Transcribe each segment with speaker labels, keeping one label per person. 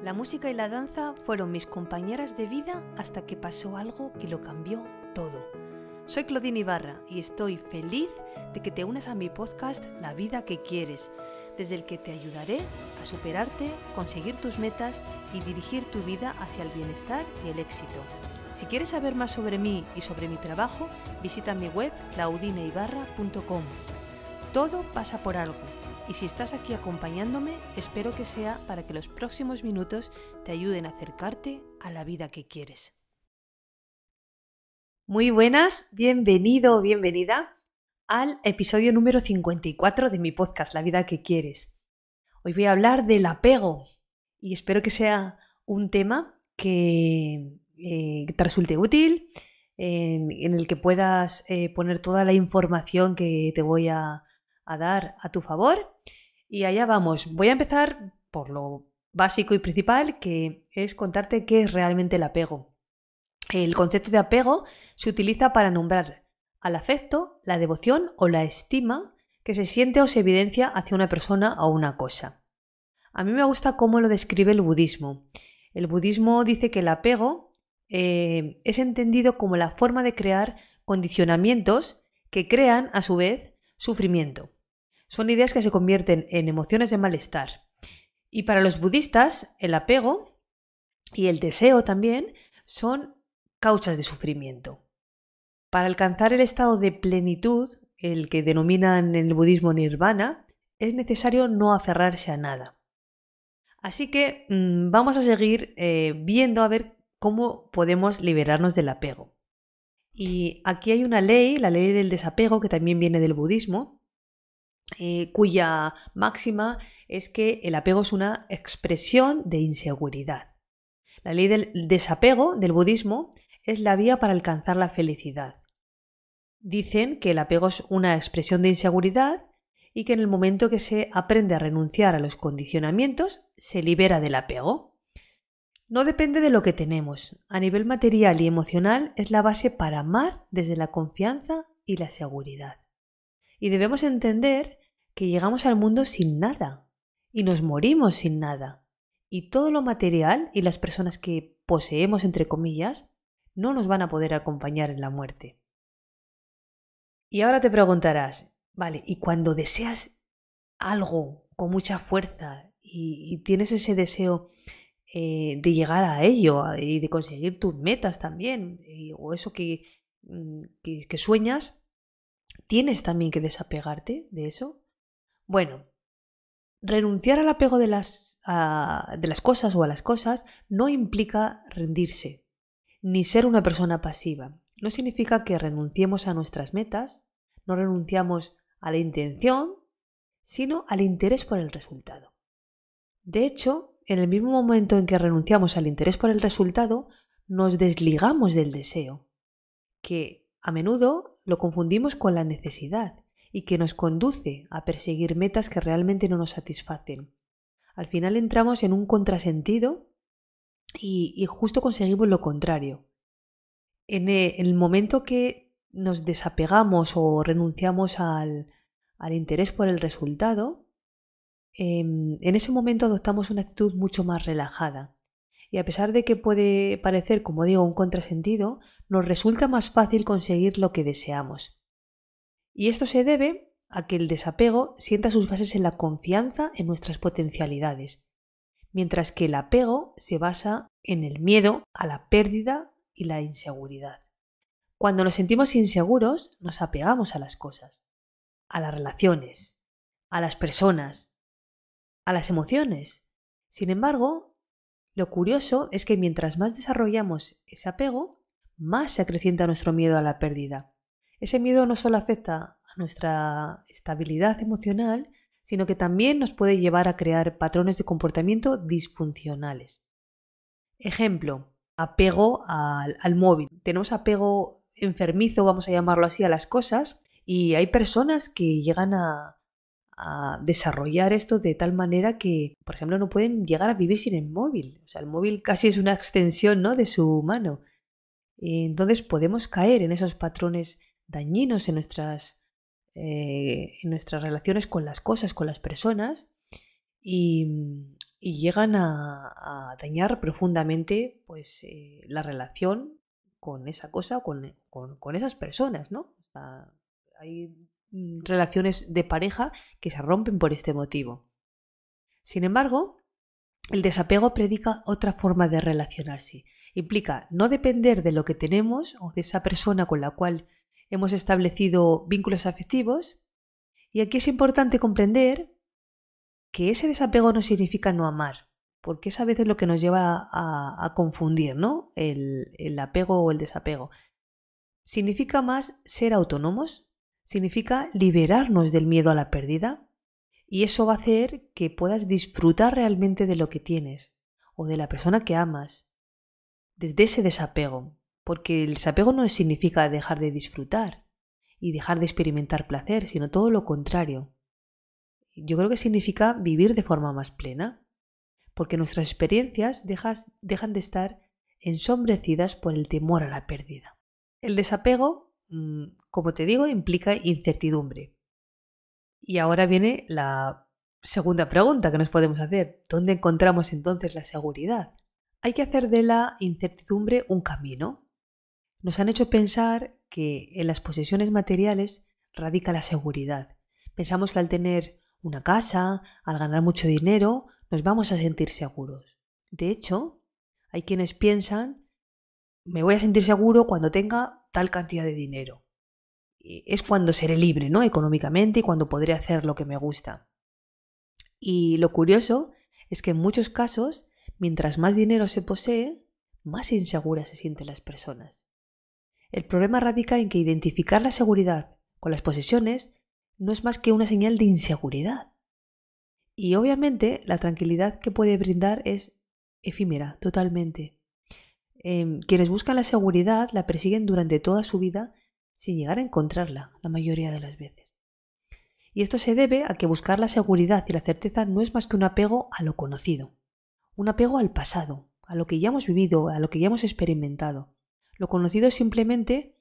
Speaker 1: La música y la danza fueron mis compañeras de vida hasta que pasó algo que lo cambió todo. Soy Claudine Ibarra y estoy feliz de que te unas a mi podcast La vida que quieres, desde el que te ayudaré a superarte, conseguir tus metas y dirigir tu vida hacia el bienestar y el éxito. Si quieres saber más sobre mí y sobre mi trabajo, visita mi web claudineibarra.com. Todo pasa por algo. Y si estás aquí acompañándome, espero que sea para que los próximos minutos te ayuden a acercarte a la vida que quieres. Muy buenas, bienvenido o bienvenida al episodio número 54 de mi podcast La vida que quieres. Hoy voy a hablar del apego y espero que sea un tema que te resulte útil, en el que puedas poner toda la información que te voy a dar a tu favor. Y allá vamos. Voy a empezar por lo básico y principal, que es contarte qué es realmente el apego. El concepto de apego se utiliza para nombrar al afecto, la devoción o la estima que se siente o se evidencia hacia una persona o una cosa. A mí me gusta cómo lo describe el budismo. El budismo dice que el apego es entendido como la forma de crear condicionamientos que crean, a su vez, sufrimiento. Son ideas que se convierten en emociones de malestar. Y para los budistas, el apego y el deseo también son causas de sufrimiento. Para alcanzar el estado de plenitud, el que denominan en el budismo nirvana, es necesario no aferrarse a nada. Así que vamos a seguir viendo a ver cómo podemos liberarnos del apego. Y aquí hay una ley, la ley del desapego, que también viene del budismo, cuya máxima es que el apego es una expresión de inseguridad. La ley del desapego del budismo es la vía para alcanzar la felicidad. Dicen que el apego es una expresión de inseguridad y que en el momento que se aprende a renunciar a los condicionamientos, se libera del apego. No depende de lo que tenemos. A nivel material y emocional es la base para amar desde la confianza y la seguridad. Y debemos entender que llegamos al mundo sin nada y nos morimos sin nada. Y todo lo material y las personas que poseemos, entre comillas, no nos van a poder acompañar en la muerte. Y ahora te preguntarás, vale, ¿y cuando deseas algo con mucha fuerza y tienes ese deseo de llegar a ello y de conseguir tus metas también, o eso que sueñas, tienes también que desapegarte de eso? Bueno, renunciar al apego de las cosas o a las cosas no implica rendirse, ni ser una persona pasiva. No significa que renunciemos a nuestras metas, no renunciamos a la intención, sino al interés por el resultado. De hecho, en el mismo momento en que renunciamos al interés por el resultado, nos desligamos del deseo, que a menudo lo confundimos con la necesidad y que nos conduce a perseguir metas que realmente no nos satisfacen. Al final entramos en un contrasentido y justo conseguimos lo contrario. En el momento que nos desapegamos o renunciamos al interés por el resultado, en ese momento adoptamos una actitud mucho más relajada. Y a pesar de que puede parecer, como digo, un contrasentido, nos resulta más fácil conseguir lo que deseamos. Y esto se debe a que el desapego sienta sus bases en la confianza en nuestras potencialidades, mientras que el apego se basa en el miedo a la pérdida y la inseguridad. Cuando nos sentimos inseguros, nos apegamos a las cosas, a las relaciones, a las personas, a las emociones. Sin embargo, lo curioso es que mientras más desarrollamos ese apego, más se acrecienta nuestro miedo a la pérdida. Ese miedo no solo afecta a nuestra estabilidad emocional, sino que también nos puede llevar a crear patrones de comportamiento disfuncionales. Ejemplo, apego al móvil. Tenemos apego enfermizo, vamos a llamarlo así, a las cosas, y hay personas que llegan a desarrollar esto de tal manera que, por ejemplo, no pueden llegar a vivir sin el móvil. O sea, el móvil casi es una extensión, ¿no?, de su mano. Entonces podemos caer en esos patrones dañinos en nuestras relaciones con las cosas, con las personas, y llegan a a dañar profundamente pues, la relación con esa cosa o con esas personas, ¿no? O sea, hay relaciones de pareja que se rompen por este motivo. Sin embargo, el desapego predica otra forma de relacionarse. Implica no depender de lo que tenemos o de esa persona con la cual hemos establecido vínculos afectivos. Y aquí es importante comprender que ese desapego no significa no amar, porque es a veces lo que nos lleva a confundir, ¿no? El apego o el desapego. Significa más ser autónomos, significa liberarnos del miedo a la pérdida, y eso va a hacer que puedas disfrutar realmente de lo que tienes o de la persona que amas, desde ese desapego, porque el desapego no significa dejar de disfrutar y dejar de experimentar placer, sino todo lo contrario. Yo creo que significa vivir de forma más plena, porque nuestras experiencias dejan de estar ensombrecidas por el temor a la pérdida. El desapego, como te digo, implica incertidumbre. Y ahora viene la segunda pregunta que nos podemos hacer. ¿Dónde encontramos entonces la seguridad? Hay que hacer de la incertidumbre un camino. Nos han hecho pensar que en las posesiones materiales radica la seguridad. Pensamos que al tener una casa, al ganar mucho dinero, nos vamos a sentir seguros. De hecho, hay quienes piensan, me voy a sentir seguro cuando tenga tal cantidad de dinero. Es cuando seré libre, ¿no? Económicamente y cuando podré hacer lo que me gusta. Y lo curioso es que en muchos casos, mientras más dinero se posee, más inseguras se sienten las personas. El problema radica en que identificar la seguridad con las posesiones no es más que una señal de inseguridad. Y obviamente la tranquilidad que puede brindar es efímera, totalmente. Quienes buscan la seguridad la persiguen durante toda su vida sin llegar a encontrarla la mayoría de las veces. Y esto se debe a que buscar la seguridad y la certeza no es más que un apego a lo conocido, un apego al pasado, a lo que ya hemos vivido, a lo que ya hemos experimentado. Lo conocido es simplemente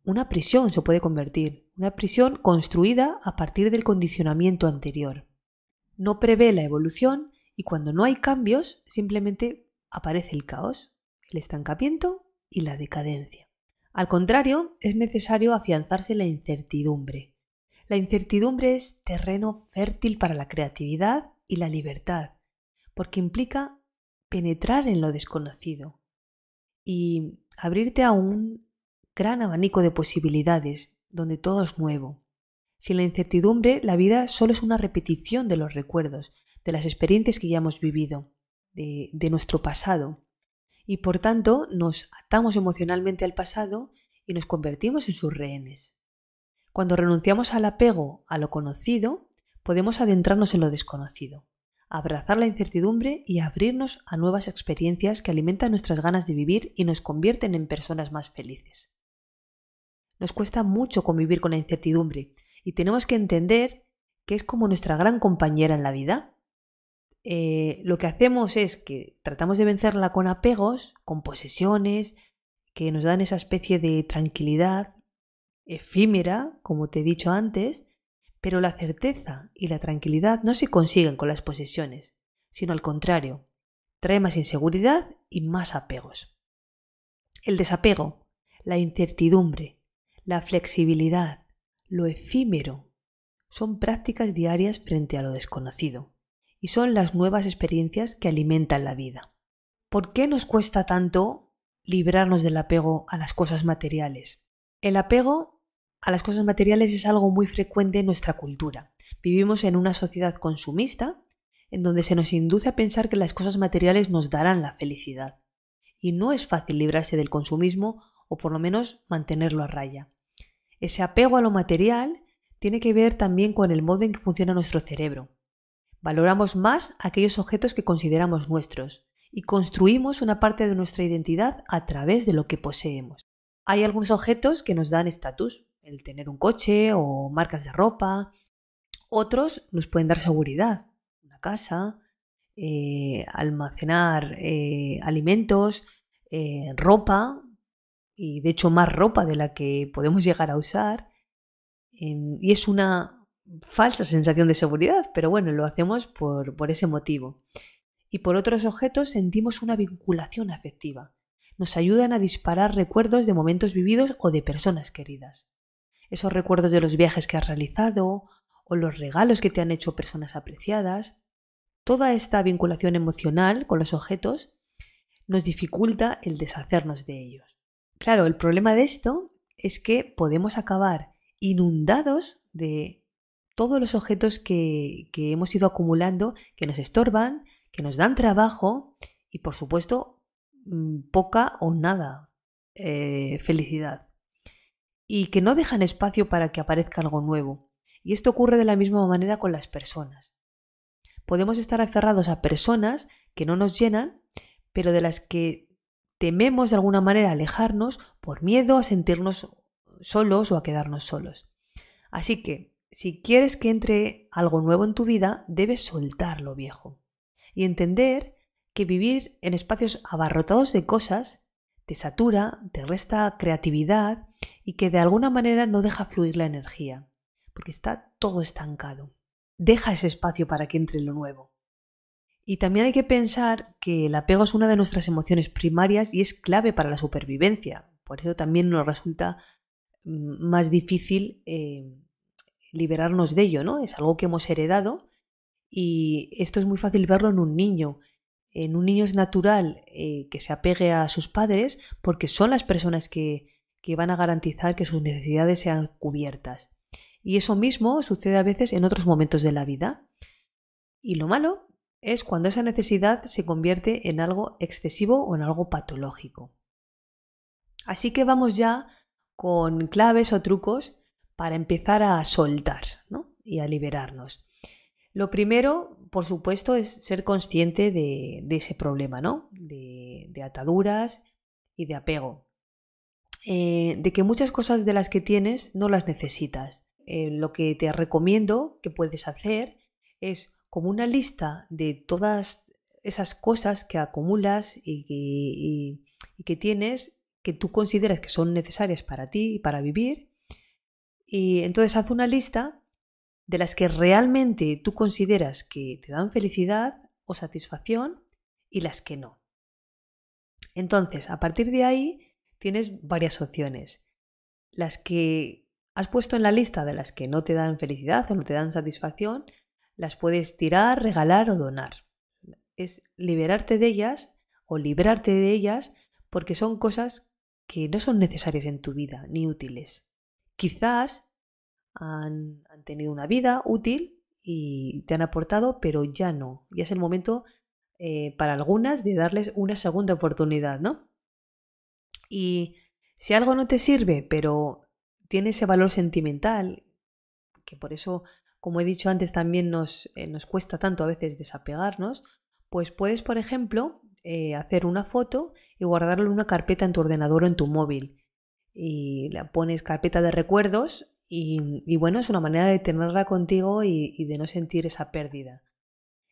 Speaker 1: una prisión, se puede convertir, una prisión construida a partir del condicionamiento anterior. No prevé la evolución y cuando no hay cambios, simplemente aparece el caos, el estancamiento y la decadencia. Al contrario, es necesario afianzarse en la incertidumbre. La incertidumbre es terreno fértil para la creatividad y la libertad, porque implica penetrar en lo desconocido y abrirte a un gran abanico de posibilidades donde todo es nuevo. Sin la incertidumbre, la vida solo es una repetición de los recuerdos, de las experiencias que ya hemos vivido, de nuestro pasado. Y por tanto nos atamos emocionalmente al pasado y nos convertimos en sus rehenes. Cuando renunciamos al apego a lo conocido, podemos adentrarnos en lo desconocido, abrazar la incertidumbre y abrirnos a nuevas experiencias que alimentan nuestras ganas de vivir y nos convierten en personas más felices. Nos cuesta mucho convivir con la incertidumbre y tenemos que entender que es como nuestra gran compañera en la vida. Lo que hacemos es que tratamos de vencerla con apegos, con posesiones, que nos dan esa especie de tranquilidad efímera, como te he dicho antes, pero la certeza y la tranquilidad no se consiguen con las posesiones, sino al contrario, trae más inseguridad y más apegos. El desapego, la incertidumbre, la flexibilidad, lo efímero, son prácticas diarias frente a lo desconocido y son las nuevas experiencias que alimentan la vida. ¿Por qué nos cuesta tanto librarnos del apego a las cosas materiales? El apego a las cosas materiales es algo muy frecuente en nuestra cultura. Vivimos en una sociedad consumista en donde se nos induce a pensar que las cosas materiales nos darán la felicidad. Y no es fácil librarse del consumismo o por lo menos mantenerlo a raya. Ese apego a lo material tiene que ver también con el modo en que funciona nuestro cerebro. Valoramos más aquellos objetos que consideramos nuestros y construimos una parte de nuestra identidad a través de lo que poseemos. Hay algunos objetos que nos dan estatus, el tener un coche o marcas de ropa. Otros nos pueden dar seguridad, una casa, almacenar alimentos, ropa, y de hecho más ropa de la que podemos llegar a usar. Y es una falsa sensación de seguridad, pero bueno, lo hacemos por ese motivo. y por otros objetos sentimos una vinculación afectiva. Nos ayudan a disparar recuerdos de momentos vividos o de personas queridas. Esos recuerdos de los viajes que has realizado o los regalos que te han hecho personas apreciadas. Toda esta vinculación emocional con los objetos nos dificulta el deshacernos de ellos. Claro, el problema de esto es que podemos acabar inundados de todos los objetos que hemos ido acumulando, que nos estorban, que nos dan trabajo y, por supuesto, poca o nada felicidad. Y que no dejan espacio para que aparezca algo nuevo. Y esto ocurre de la misma manera con las personas. Podemos estar aferrados a personas que no nos llenan, pero de las que tememos de alguna manera alejarnos por miedo a sentirnos solos o a quedarnos solos. Así que, si quieres que entre algo nuevo en tu vida, debes soltar lo viejo y entender que vivir en espacios abarrotados de cosas te satura, te resta creatividad y que de alguna manera no deja fluir la energía, porque está todo estancado. Deja ese espacio para que entre lo nuevo. Y también hay que pensar que el apego es una de nuestras emociones primarias y es clave para la supervivencia. Por eso también nos resulta más difícil liberarnos de ello, ¿no? Es algo que hemos heredado y esto es muy fácil verlo en un niño. En un niño es natural que se apegue a sus padres porque son las personas que van a garantizar que sus necesidades sean cubiertas. Y eso mismo sucede a veces en otros momentos de la vida. Y lo malo es cuando esa necesidad se convierte en algo excesivo o en algo patológico. Así que vamos ya con claves o trucos para empezar a soltar, ¿no? Y a liberarnos. Lo primero, por supuesto, es ser consciente de ese problema, ¿no? De ataduras y de apego. De que muchas cosas de las que tienes no las necesitas. Lo que te recomiendo que puedes hacer es como una lista de todas esas cosas que acumulas y que tienes, que tú consideras que son necesarias para ti y para vivir. Y entonces haz una lista de las que realmente tú consideras que te dan felicidad o satisfacción y las que no. Entonces, a partir de ahí tienes varias opciones. Las que has puesto en la lista de las que no te dan felicidad o no te dan satisfacción, las puedes tirar, regalar o donar. Es liberarte de ellas o librarte de ellas porque son cosas que no son necesarias en tu vida ni útiles. Quizás han tenido una vida útil y te han aportado, pero ya no. Ya es el momento para algunas de darles una segunda oportunidad, ¿no? Y si algo no te sirve, pero tiene ese valor sentimental, que por eso, como he dicho antes, también nos cuesta tanto a veces desapegarnos, pues puedes, por ejemplo, hacer una foto y guardarla en una carpeta en tu ordenador o en tu móvil. Y la pones carpeta de recuerdos y bueno, es una manera de tenerla contigo y de no sentir esa pérdida.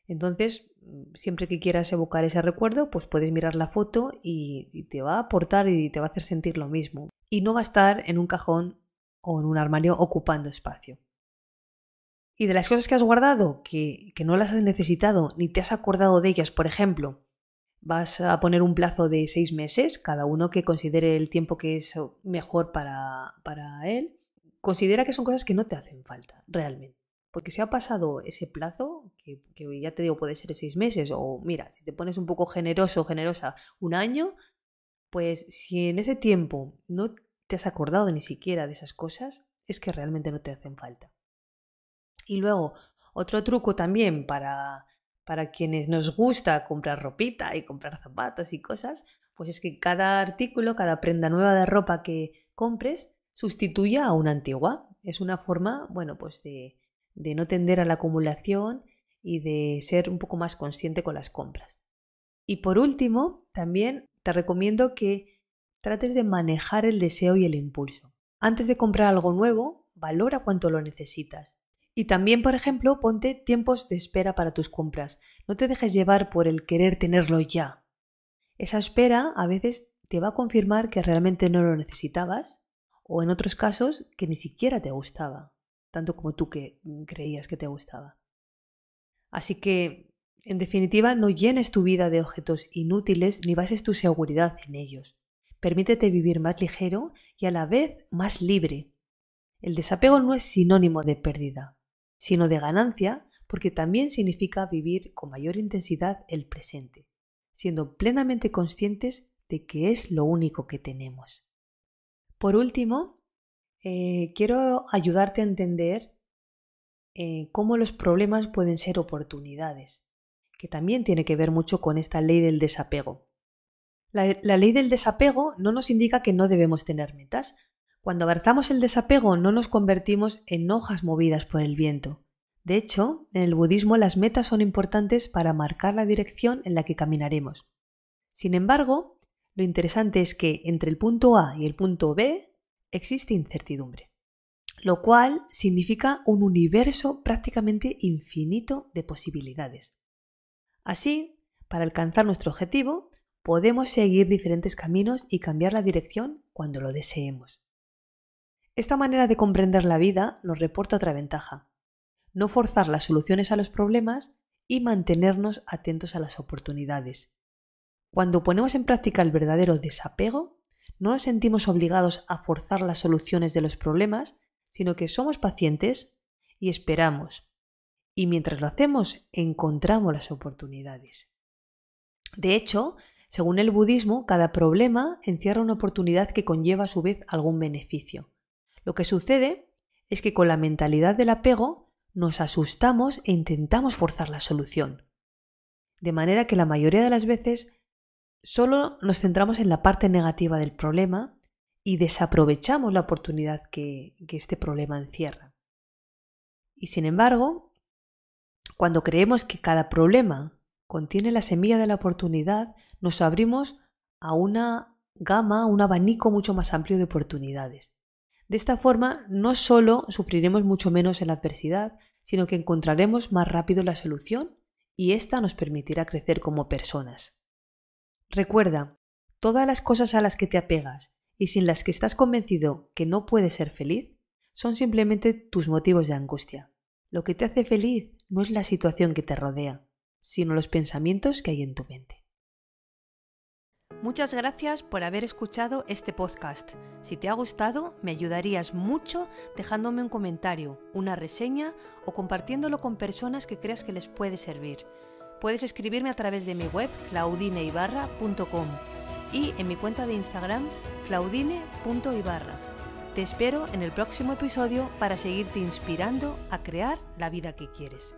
Speaker 1: Entonces, siempre que quieras evocar ese recuerdo, pues puedes mirar la foto y te va a aportar y te va a hacer sentir lo mismo. Y no va a estar en un cajón o en un armario ocupando espacio. Y de las cosas que has guardado, que no las has necesitado ni te has acordado de ellas, por ejemplo, vas a poner un plazo de 6 meses, cada uno que considere el tiempo que es mejor para él. Considera que son cosas que no te hacen falta, realmente. Porque si ha pasado ese plazo, que ya te digo, puede ser 6 meses, o mira, si te pones un poco generoso o generosa, un año, pues si en ese tiempo no te has acordado ni siquiera de esas cosas, es que realmente no te hacen falta. Y luego, otro truco también para quienes nos gusta comprar ropita y comprar zapatos y cosas, pues es que cada artículo, cada prenda nueva de ropa que compres, sustituya a una antigua. Es una forma, bueno, pues de no tender a la acumulación y de ser un poco más consciente con las compras. Y por último, también te recomiendo que trates de manejar el deseo y el impulso. Antes de comprar algo nuevo, valora cuánto lo necesitas. Y también, por ejemplo, ponte tiempos de espera para tus compras. No te dejes llevar por el querer tenerlo ya. Esa espera a veces te va a confirmar que realmente no lo necesitabas o en otros casos que ni siquiera te gustaba, tanto como tú que creías que te gustaba. Así que En definitiva, no llenes tu vida de objetos inútiles ni bases tu seguridad en ellos. Permítete vivir más ligero y a la vez más libre. El desapego no es sinónimo de pérdida, sino de ganancia, porque también significa vivir con mayor intensidad el presente, siendo plenamente conscientes de que es lo único que tenemos. Por último, quiero ayudarte a entender cómo los problemas pueden ser oportunidades, que también tiene que ver mucho con esta ley del desapego. La ley del desapego no nos indica que no debemos tener metas. Cuando abrazamos el desapego no nos convertimos en hojas movidas por el viento. De hecho, en el budismo las metas son importantes para marcar la dirección en la que caminaremos. Sin embargo, lo interesante es que entre el punto A y el punto B existe incertidumbre, lo cual significa un universo prácticamente infinito de posibilidades. Así, para alcanzar nuestro objetivo, podemos seguir diferentes caminos y cambiar la dirección cuando lo deseemos. Esta manera de comprender la vida nos reporta otra ventaja: no forzar las soluciones a los problemas y mantenernos atentos a las oportunidades. Cuando ponemos en práctica el verdadero desapego, no nos sentimos obligados a forzar las soluciones de los problemas, sino que somos pacientes y esperamos. Y mientras lo hacemos, encontramos las oportunidades. De hecho, según el budismo, cada problema encierra una oportunidad que conlleva a su vez algún beneficio. Lo que sucede es que con la mentalidad del apego nos asustamos e intentamos forzar la solución. De manera que la mayoría de las veces solo nos centramos en la parte negativa del problema y desaprovechamos la oportunidad que este problema encierra. Y sin embargo, cuando creemos que cada problema contiene la semilla de la oportunidad, nos abrimos a una gama, un abanico mucho más amplio de oportunidades. De esta forma, no solo sufriremos mucho menos en la adversidad, sino que encontraremos más rápido la solución y esta nos permitirá crecer como personas. Recuerda, todas las cosas a las que te apegas y sin las que estás convencido que no puedes ser feliz son simplemente tus motivos de angustia. Lo que te hace feliz no es la situación que te rodea, sino los pensamientos que hay en tu mente. Muchas gracias por haber escuchado este podcast. Si te ha gustado, me ayudarías mucho dejándome un comentario, una reseña o compartiéndolo con personas que creas que les puede servir. Puedes escribirme a través de mi web claudineibarra.com y en mi cuenta de Instagram claudine.ibarra. Te espero en el próximo episodio para seguirte inspirando a crear la vida que quieres.